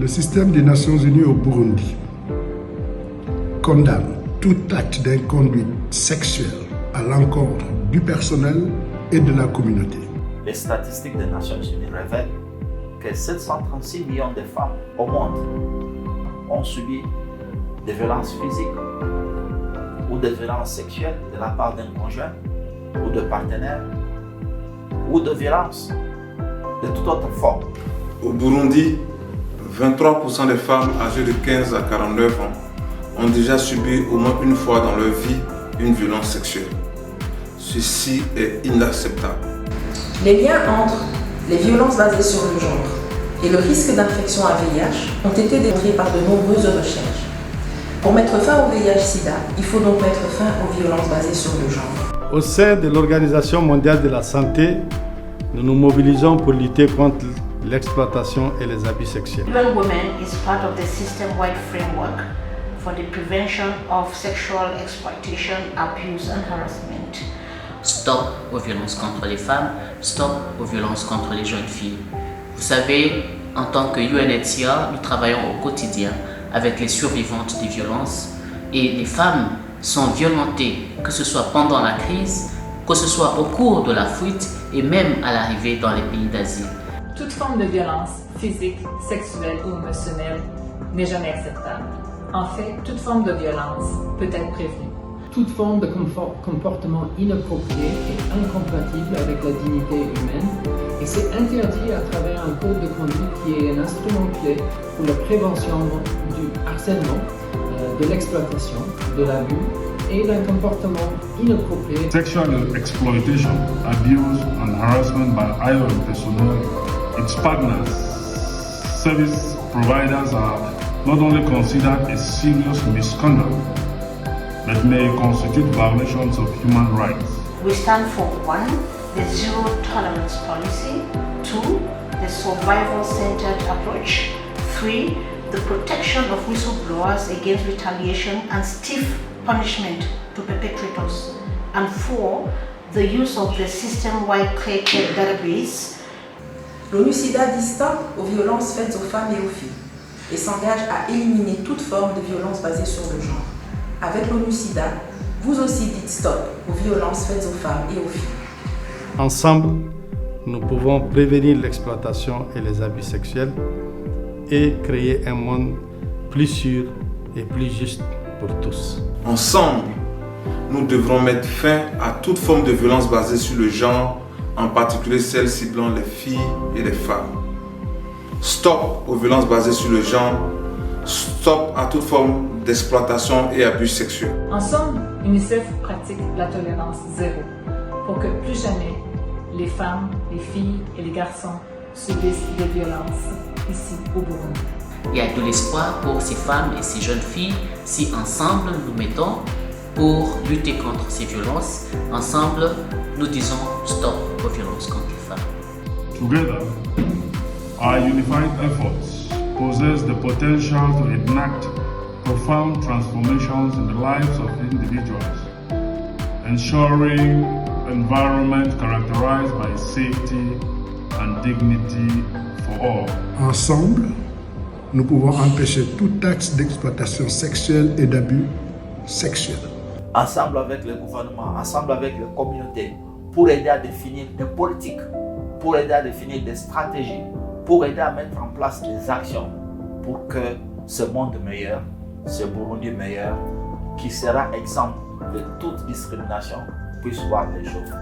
Le système des Nations Unies au Burundi condamne tout acte d'inconduite sexuelle à l'encontre du personnel et de la communauté. Les statistiques des Nations Unies révèlent que 736 millions de femmes au monde ont subi des violences physiques ou des violences sexuelles de la part d'un conjoint ou de partenaire ou de violences de toute autre forme. Au Burundi, 23% des femmes âgées de 15 à 49 ans ont déjà subi au moins une fois dans leur vie une violence sexuelle. Ceci est inacceptable. Les liens entre les violences basées sur le genre et le risque d'infection à VIH ont été démontrés par de nombreuses recherches. Pour mettre fin au VIH-Sida, il faut donc mettre fin aux violences basées sur le genre. Au sein de l'Organisation mondiale de la santé, nous nous mobilisons pour lutter contre l'exploitation et les abus sexuels. UN Women is part of the system-wide framework for the prevention of sexual exploitation, abuse and harassment. Stop aux violences contre les femmes, stop aux violences contre les jeunes filles. Vous savez, en tant que UNHCR, nous travaillons au quotidien avec les survivantes des violences et les femmes sont violentées, que ce soit pendant la crise, que ce soit au cours de la fuite et même à l'arrivée dans les pays d'Asie. Toute forme de violence physique, sexuelle ou émotionnelle n'est jamais acceptable. En fait, toute forme de violence peut être prévenue. Toute forme de comportement inapproprié est incompatible avec la dignité humaine et c'est interdit à travers un code de conduite qui est un instrument clé pour la prévention du harcèlement, de l'exploitation, de l'abus et d'un comportement inapproprié. Sexual exploitation, abuse and harassment by IOM personnel, its partners, service providers are not only considered a serious misconduct, but may constitute violations of human rights. We stand for 1. The zero tolerance policy. 2. The survival-centered approach. 3. The protection of whistleblowers against retaliation and stiff punishment to perpetrators. And 4. The use of the system-wide clear care database. L'ONU-SIDA dit stop aux violences faites aux femmes et aux filles et s'engage à éliminer toute forme de violence basée sur le genre. Avec l'ONU-SIDA, vous aussi dites stop aux violences faites aux femmes et aux filles. Ensemble, nous pouvons prévenir l'exploitation et les abus sexuels et créer un monde plus sûr et plus juste pour tous. Ensemble, nous devrons mettre fin à toute forme de violence basée sur le genre, en particulier celles ciblant les filles et les femmes. Stop aux violences basées sur le genre, stop à toute forme d'exploitation et abus sexuels. Ensemble, UNICEF pratique la tolérance zéro pour que plus jamais les femmes, les filles et les garçons subissent des violences ici au Burundi. Il y a de l'espoir pour ces femmes et ces jeunes filles si ensemble nous mettons pour lutter contre ces violences. Ensemble, nous disons stop aux violences contre les femmes. Together, our unified efforts possess the potential to enact profound transformations in the lives of individuals, ensuring environment characterized by safety and dignity for all. Ensemble, nous pouvons empêcher tout acte d'exploitation sexuelle et d'abus sexuels. Ensemble avec le gouvernement, ensemble avec les communautés, pour aider à définir des politiques, pour aider à définir des stratégies, pour aider à mettre en place des actions pour que ce monde meilleur, ce Burundi meilleur, qui sera exempt de toute discrimination, puisse voir les choses.